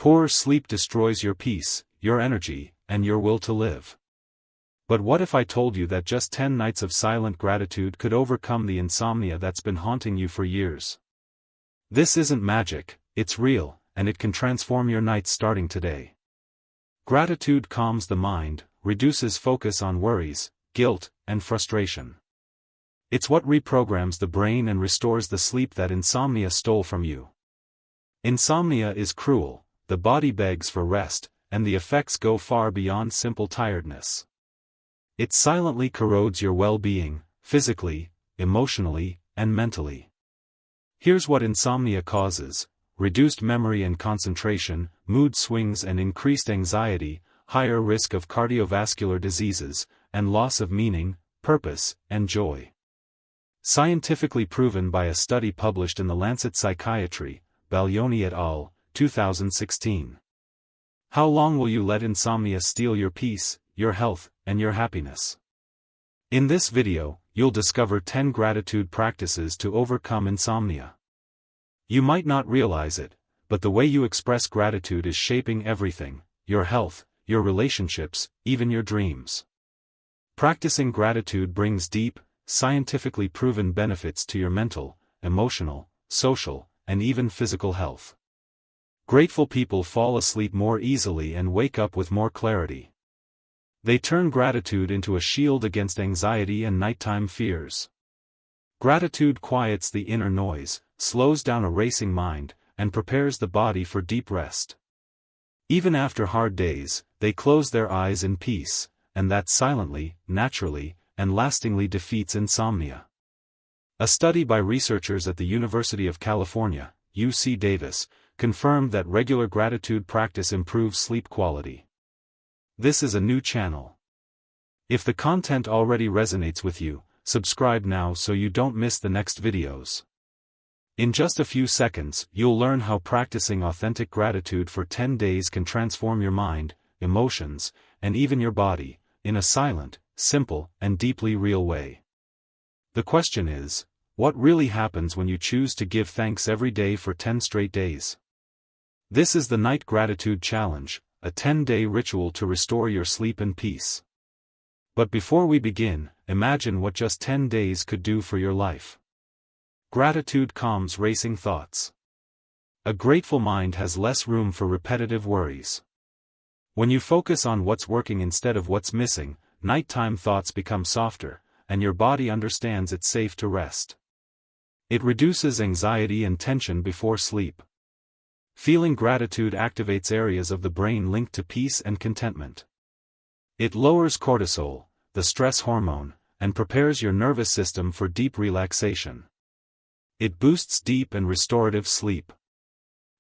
Poor sleep destroys your peace, your energy, and your will to live. But what if I told you that just 10 nights of silent gratitude could overcome the insomnia that's been haunting you for years? This isn't magic, it's real, and it can transform your nights starting today. Gratitude calms the mind, reduces focus on worries, guilt, and frustration. It's what reprograms the brain and restores the sleep that insomnia stole from you. Insomnia is cruel, the body begs for rest, and the effects go far beyond simple tiredness. It silently corrodes your well-being, physically, emotionally, and mentally. Here's what insomnia causes: reduced memory and concentration, mood swings and increased anxiety, higher risk of cardiovascular diseases, and loss of meaning, purpose, and joy. Scientifically proven by a study published in The Lancet Psychiatry, Baglioni et al., 2016. How long will you let insomnia steal your peace, your health, and your happiness? In this video, you'll discover 10 gratitude practices to overcome insomnia. You might not realize it, but the way you express gratitude is shaping everything: your health, your relationships, even your dreams. Practicing gratitude brings deep, scientifically proven benefits to your mental, emotional, social, and even physical health. Grateful people fall asleep more easily and wake up with more clarity. They turn gratitude into a shield against anxiety and nighttime fears. Gratitude quiets the inner noise, slows down a racing mind, and prepares the body for deep rest. Even after hard days, they close their eyes in peace, and that silently, naturally, and lastingly defeats insomnia. A study by researchers at the University of California, UC Davis, confirmed that regular gratitude practice improves sleep quality. This is a new channel. If the content already resonates with you, subscribe now so you don't miss the next videos. In just a few seconds, you'll learn how practicing authentic gratitude for 10 days can transform your mind, emotions, and even your body, in a silent, simple, and deeply real way. The question is, what really happens when you choose to give thanks every day for 10 straight days? This is the Night Gratitude Challenge, a 10-day ritual to restore your sleep and peace. But before we begin, imagine what just 10 days could do for your life. Gratitude calms racing thoughts. A grateful mind has less room for repetitive worries. When you focus on what's working instead of what's missing, nighttime thoughts become softer, and your body understands it's safe to rest. It reduces anxiety and tension before sleep. Feeling gratitude activates areas of the brain linked to peace and contentment. It lowers cortisol, the stress hormone, and prepares your nervous system for deep relaxation. It boosts deep and restorative sleep.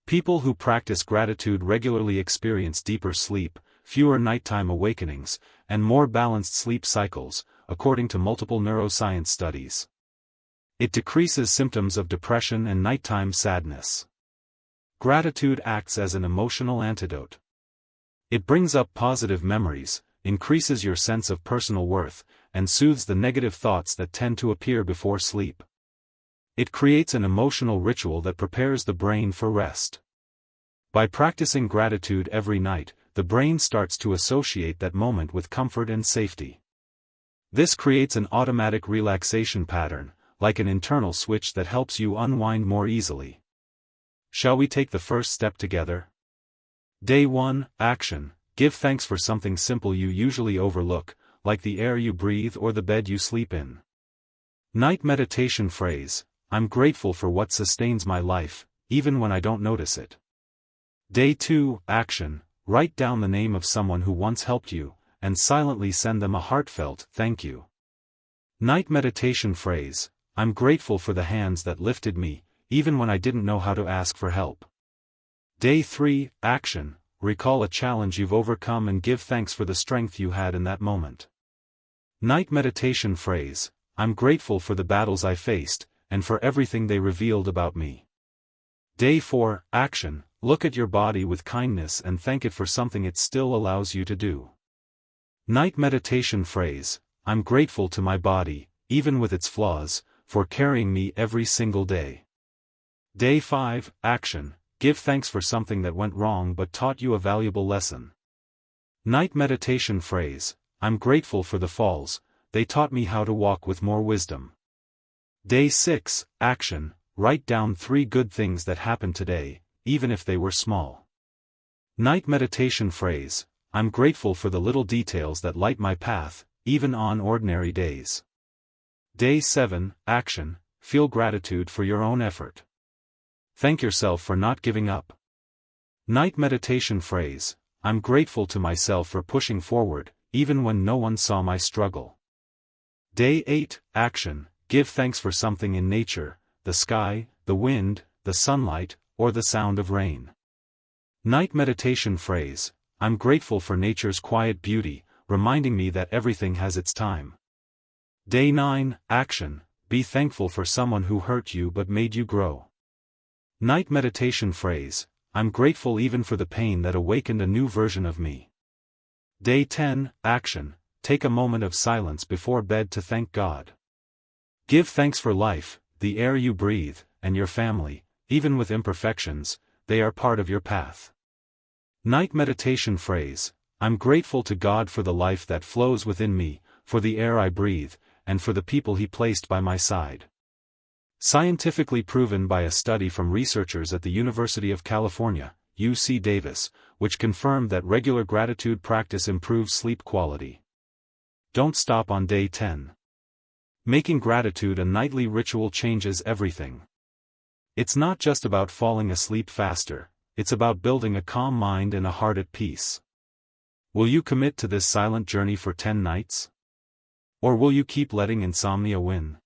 People who practice gratitude regularly experience deeper sleep, fewer nighttime awakenings, and more balanced sleep cycles, according to multiple neuroscience studies. It decreases symptoms of depression and nighttime sadness. Gratitude acts as an emotional antidote. It brings up positive memories, increases your sense of personal worth, and soothes the negative thoughts that tend to appear before sleep. It creates an emotional ritual that prepares the brain for rest. By practicing gratitude every night, the brain starts to associate that moment with comfort and safety. This creates an automatic relaxation pattern, like an internal switch that helps you unwind more easily. Shall we take the first step together? Day 1, Action. Give thanks for something simple you usually overlook, like the air you breathe or the bed you sleep in. Night meditation phrase: I'm grateful for what sustains my life, even when I don't notice it. Day 2, Action. Write down the name of someone who once helped you, and silently send them a heartfelt thank you. Night meditation phrase: I'm grateful for the hands that lifted me, even when I didn't know how to ask for help. Day 3, Action. Recall a challenge you've overcome and give thanks for the strength you had in that moment. Night meditation phrase: I'm grateful for the battles I faced, and for everything they revealed about me. Day 4, Action. Look at your body with kindness and thank it for something it still allows you to do. Night meditation phrase: I'm grateful to my body, even with its flaws, for carrying me every single day. Day 5, Action. give thanks for something that went wrong but taught you a valuable lesson. Night meditation phrase, I'm grateful for the falls, they taught me how to walk with more wisdom. Day 6, action, write down 3 good things that happened today, even if they were small. Night meditation phrase, I'm grateful for the little details that light my path, even on ordinary days. Day 7, action, feel gratitude for your own effort. Thank yourself for not giving up. Night meditation phrase, I'm grateful to myself for pushing forward, even when no one saw my struggle. Day 8, action, give thanks for something in nature, the sky, the wind, the sunlight, or the sound of rain. Night meditation phrase, I'm grateful for nature's quiet beauty, reminding me that everything has its time. Day 9, action, be thankful for someone who hurt you but made you grow. Night meditation phrase, I'm grateful even for the pain that awakened a new version of me. Day 10, action, take a moment of silence before bed to thank God. Give thanks for life, the air you breathe, and your family, even with imperfections, they are part of your path. Night meditation phrase, I'm grateful to God for the life that flows within me, for the air I breathe, and for the people He placed by my side. Scientifically proven by a study from researchers at the University of California, UC Davis, which confirmed that regular gratitude practice improves sleep quality. Don't stop on day 10. Making gratitude a nightly ritual changes everything. It's not just about falling asleep faster, it's about building a calm mind and a heart at peace. Will you commit to this silent journey for 10 nights? Or will you keep letting insomnia win?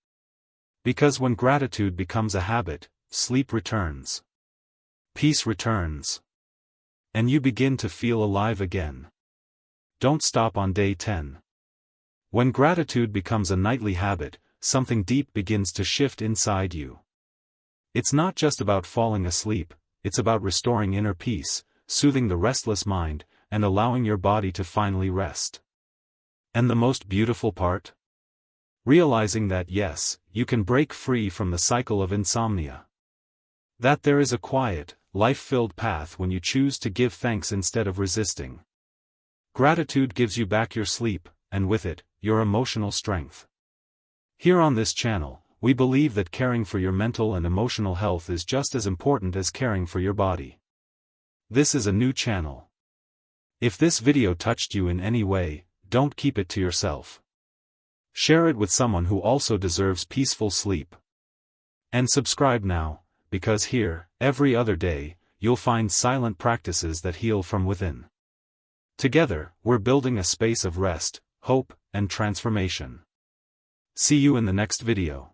Because when gratitude becomes a habit, sleep returns. Peace returns. And you begin to feel alive again. Don't stop on day 10. When gratitude becomes a nightly habit, something deep begins to shift inside you. It's not just about falling asleep, it's about restoring inner peace, soothing the restless mind, and allowing your body to finally rest. And the most beautiful part? Realizing that yes, you can break free from the cycle of insomnia. That there is a quiet, life-filled path when you choose to give thanks instead of resisting. Gratitude gives you back your sleep, and with it, your emotional strength. Here on this channel, we believe that caring for your mental and emotional health is just as important as caring for your body. This is a new channel. If this video touched you in any way, don't keep it to yourself. Share it with someone who also deserves peaceful sleep. And subscribe now, because here, every other day, you'll find silent practices that heal from within. Together, we're building a space of rest, hope, and transformation. See you in the next video.